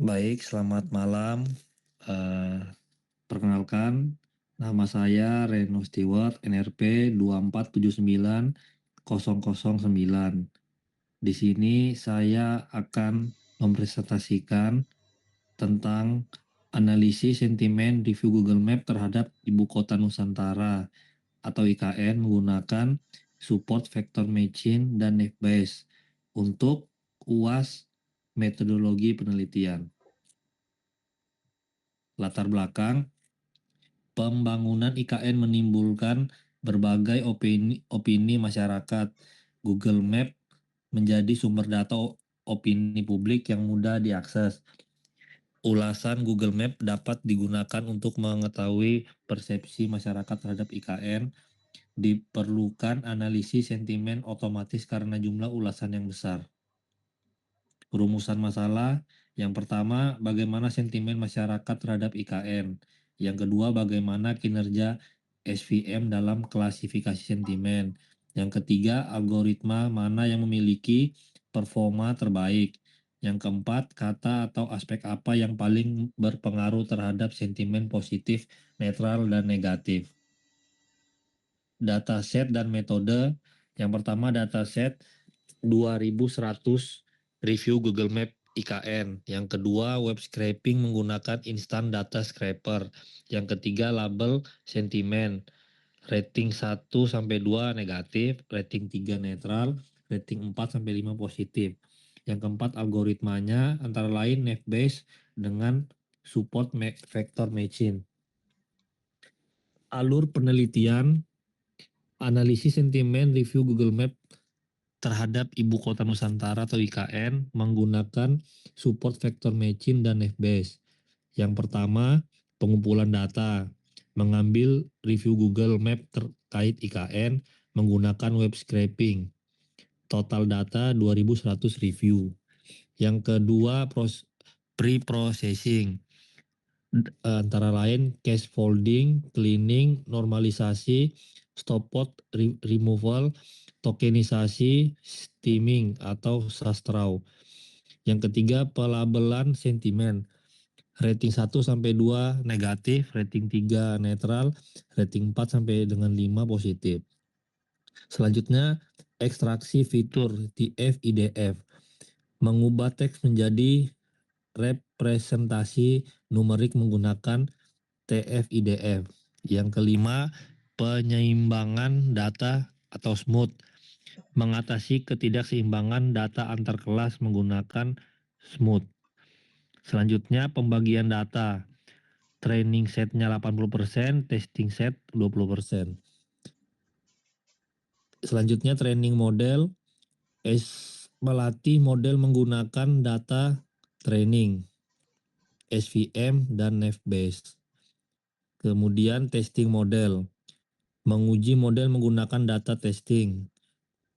Baik, selamat malam. Eh, Perkenalkan, nama saya Reno Stewart, NRP 2479009. Di sini saya akan mempresentasikan tentang analisis sentimen review Google Map terhadap Ibu Kota Nusantara atau IKN menggunakan support vector matching dan Naive untuk UAS metodologi penelitian. Latar belakang, pembangunan IKN menimbulkan berbagai opini masyarakat. Google Map menjadi sumber data opini publik yang mudah diakses. Ulasan Google Map dapat digunakan untuk mengetahui persepsi masyarakat terhadap IKN. Diperlukan analisis sentimen otomatis karena jumlah ulasan yang besar. Rumusan masalah, yang pertama, bagaimana sentimen masyarakat terhadap IKN. Yang kedua, bagaimana kinerja SVM dalam klasifikasi sentimen. Yang ketiga, algoritma mana yang memiliki performa terbaik. Yang keempat, kata atau aspek apa yang paling berpengaruh terhadap sentimen positif, netral, dan negatif. Dataset dan metode. Yang pertama, dataset 2100 review Google Map IKN. Yang kedua, web scraping menggunakan instant data scraper. Yang ketiga, label sentimen. Rating 1 sampai 2 negatif, rating 3 netral, rating 4 sampai 5 positif. Yang keempat, algoritmanya antara lain Naive dengan support vector matching. Alur penelitian, analisis sentimen review Google Map terhadap Ibu Kota Nusantara atau IKN menggunakan support vector matching dan Naive. Yang pertama, pengumpulan data. Mengambil review Google Map terkait IKN menggunakan web scraping. Total data 2100 review. Yang kedua, pre-processing. Antara lain cache folding, cleaning, normalisasi, stopwatch removal, tokenisasi, steaming atau sastrau. Yang ketiga, pelabelan sentimen. Rating 1 sampai 2 negatif, rating 3 netral, rating 4 sampai dengan 5 positif. Selanjutnya, ekstraksi fitur TF-IDF. Mengubah teks menjadi representasi numerik menggunakan TF-IDF. Yang kelima, penyeimbangan data atau smooth. Mengatasi ketidakseimbangan data antar kelas menggunakan smooth. Selanjutnya, pembagian data. Training setnya 80%, testing set 20%. Selanjutnya, training model. Melatih model menggunakan data training, SVM, dan Naive. Kemudian testing model. Menguji model menggunakan data testing,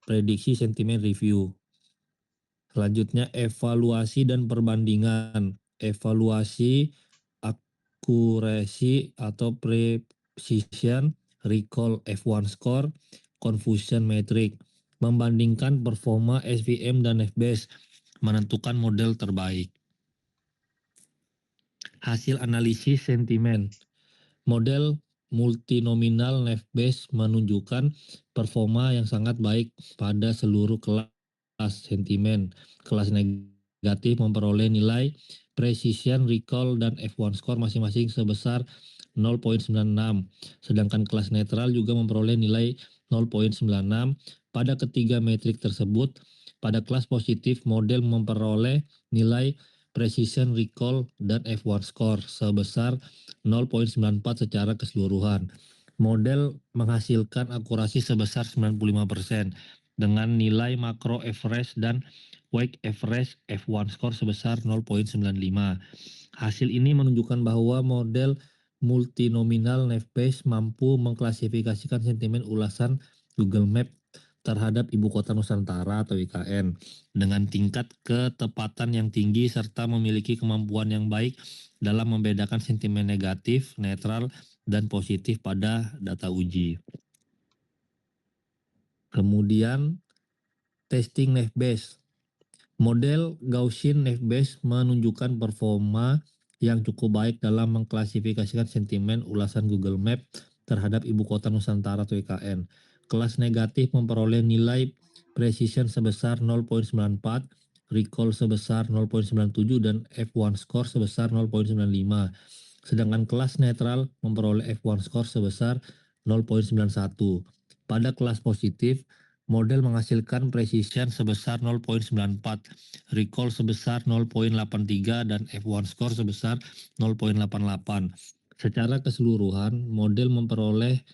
prediksi sentimen review. Selanjutnya, evaluasi dan perbandingan. Evaluasi akurasi atau precision, recall F1 score, confusion metric. Membandingkan performa SVM dan Naive, menentukan model terbaik. Hasil analisis sentimen. Model multinominal Naive menunjukkan performa yang sangat baik pada seluruh kelas sentimen. Kelas negatif memperoleh nilai precision, recall, dan F1 score masing-masing sebesar 0,96. Sedangkan kelas netral juga memperoleh nilai 0,96 pada ketiga metrik tersebut. Pada kelas positif, model memperoleh nilai precision, recall, dan F1 score sebesar 0,94 secara keseluruhan. Model menghasilkan akurasi sebesar 95% dengan nilai makro average dan weak average F1 score sebesar 0,95. Hasil ini menunjukkan bahwa model multinominal Naive mampu mengklasifikasikan sentimen ulasan Google Map terhadap Ibu Kota Nusantara atau IKN dengan tingkat ketepatan yang tinggi serta memiliki kemampuan yang baik dalam membedakan sentimen negatif, netral, dan positif pada data uji. Kemudian testing Naive. Model Gaussian Naive-Bayes menunjukkan performa yang cukup baik dalam mengklasifikasikan sentimen ulasan Google Map terhadap ibu kota Nusantara atau IKN. Kelas negatif memperoleh nilai precision sebesar 0,94, recall sebesar 0,97, dan F1 score sebesar 0,95. Sedangkan kelas netral memperoleh F1 score sebesar 0,91. Pada kelas positif, model menghasilkan precision sebesar 0,94, recall sebesar 0,83, dan F1 score sebesar 0,88. Secara keseluruhan, model memperoleh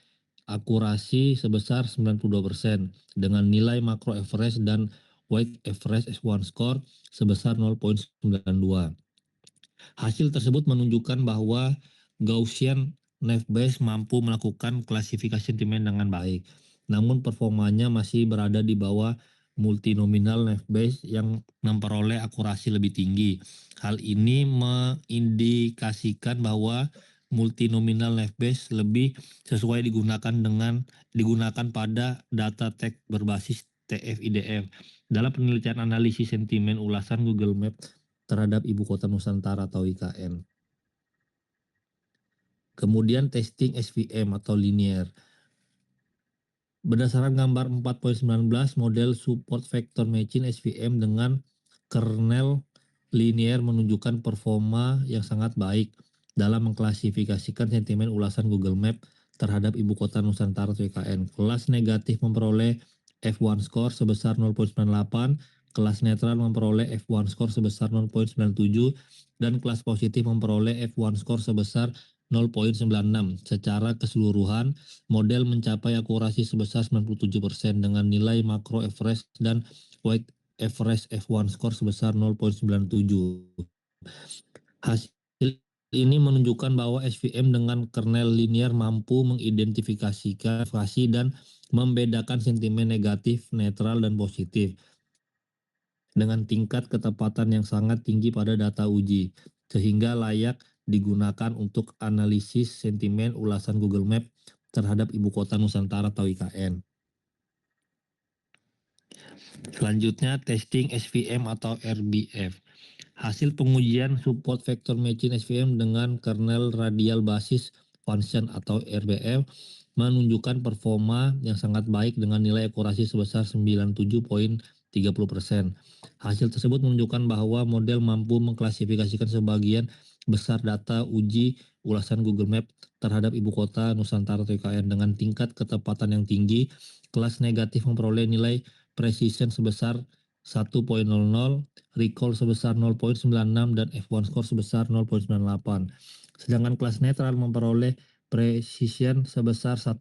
akurasi sebesar 92% dengan nilai makro average dan weight average F1 score sebesar 0,92. Hasil tersebut menunjukkan bahwa Gaussian Naive-Bayes mampu melakukan klasifikasi sentimen dengan baik, namun performanya masih berada di bawah multinominal Naive-Bayes yang memperoleh akurasi lebih tinggi. Hal ini mengindikasikan bahwa multinominal Naive-Bayes lebih sesuai digunakan pada data teks berbasis TF-IDF dalam penelitian analisis sentimen ulasan Google Maps terhadap ibu kota Nusantara atau IKN. Kemudian testing SVM atau linear. Berdasarkan gambar 4.19, model support vector matching SVM dengan kernel linear menunjukkan performa yang sangat baik dalam mengklasifikasikan sentimen ulasan Google Map terhadap ibu kota Nusantara atau IKN. Kelas negatif memperoleh F1 score sebesar 0,98, kelas netral memperoleh F1 score sebesar 0,97, dan kelas positif memperoleh F1 score sebesar 0,96. Secara keseluruhan, model mencapai akurasi sebesar 97% dengan nilai makro average dan weight average F1 score sebesar 0,97. Hasil ini menunjukkan bahwa SVM dengan kernel linear mampu mengidentifikasikan dan membedakan sentimen negatif, netral, dan positif dengan tingkat ketepatan yang sangat tinggi pada data uji, sehingga layak digunakan untuk analisis sentimen ulasan Google Map terhadap ibu kota Nusantara atau IKN. Selanjutnya, testing SVM atau RBF. Hasil pengujian support vector matching SVM dengan kernel radial basis function atau RBF menunjukkan performa yang sangat baik dengan nilai akurasi sebesar 97,30%. Hasil tersebut menunjukkan bahwa model mampu mengklasifikasikan sebagian besar data uji ulasan Google Map terhadap ibu kota Nusantara atau IKN dengan tingkat ketepatan yang tinggi. Kelas negatif memperoleh nilai precision sebesar 1,00, recall sebesar 0,96, dan F1 score sebesar 0,98. Sedangkan kelas netral memperoleh precision sebesar 1,00,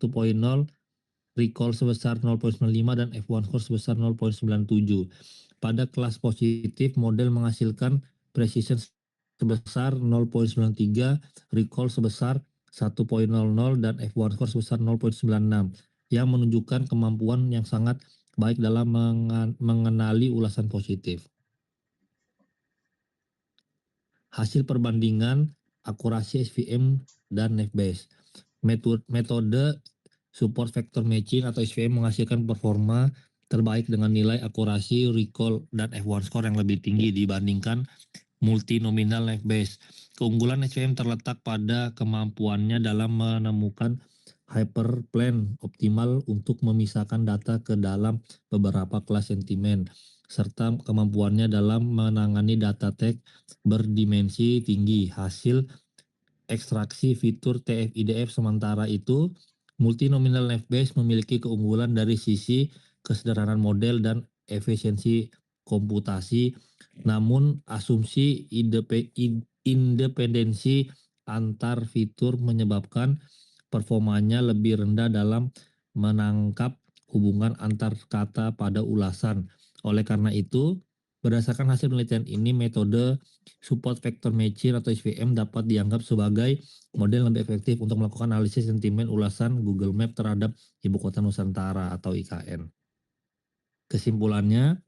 recall sebesar 0,95, dan F1 score sebesar 0,97. Pada kelas positif, model menghasilkan precision sebesar 0,93, recall sebesar 1,00, dan F1 score sebesar 0,96 yang menunjukkan kemampuan yang sangat baik dalam mengenali ulasan positif. Hasil perbandingan akurasi SVM dan Naive-Bayes. Metode support vector matching atau SVM menghasilkan performa terbaik dengan nilai akurasi, recall, dan F1 score yang lebih tinggi dibandingkan multinominal Naive-Bayes. Keunggulan SVM terletak pada kemampuannya dalam menemukan hyperplane optimal untuk memisahkan data ke dalam beberapa kelas sentimen, serta kemampuannya dalam menangani data teks berdimensi tinggi. Hasil ekstraksi fitur TF-IDF sementara itu, multinominal Naive-Bayes memiliki keunggulan dari sisi kesederhanaan model dan efisiensi komputasi, namun asumsi independensi antar fitur menyebabkan performanya lebih rendah dalam menangkap hubungan antar kata pada ulasan. Oleh karena itu, berdasarkan hasil penelitian ini, metode support vector matching atau SVM dapat dianggap sebagai model yang lebih efektif untuk melakukan analisis sentimen ulasan Google Map terhadap ibu kota Nusantara atau IKN. Kesimpulannya,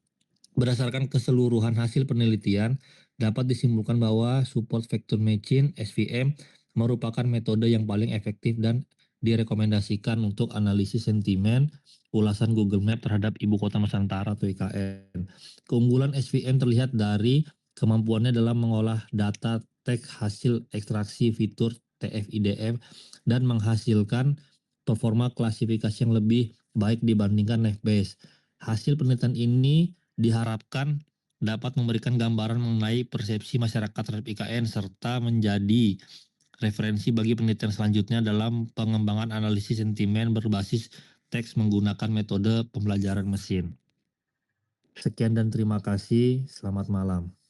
berdasarkan keseluruhan hasil penelitian, dapat disimpulkan bahwa support vector matching (SVM) merupakan metode yang paling efektif dan direkomendasikan untuk analisis sentimen ulasan Google Map terhadap ibu kota Nusantara atau IKN. Keunggulan SVM terlihat dari kemampuannya dalam mengolah data teks hasil ekstraksi fitur TF-IDF dan menghasilkan performa klasifikasi yang lebih baik dibandingkan Navbase. Hasil penelitian ini diharapkan dapat memberikan gambaran mengenai persepsi masyarakat terhadap IKN serta menjadi referensi bagi penelitian selanjutnya dalam pengembangan analisis sentimen berbasis teks menggunakan metode pembelajaran mesin. Sekian dan terima kasih. Selamat malam.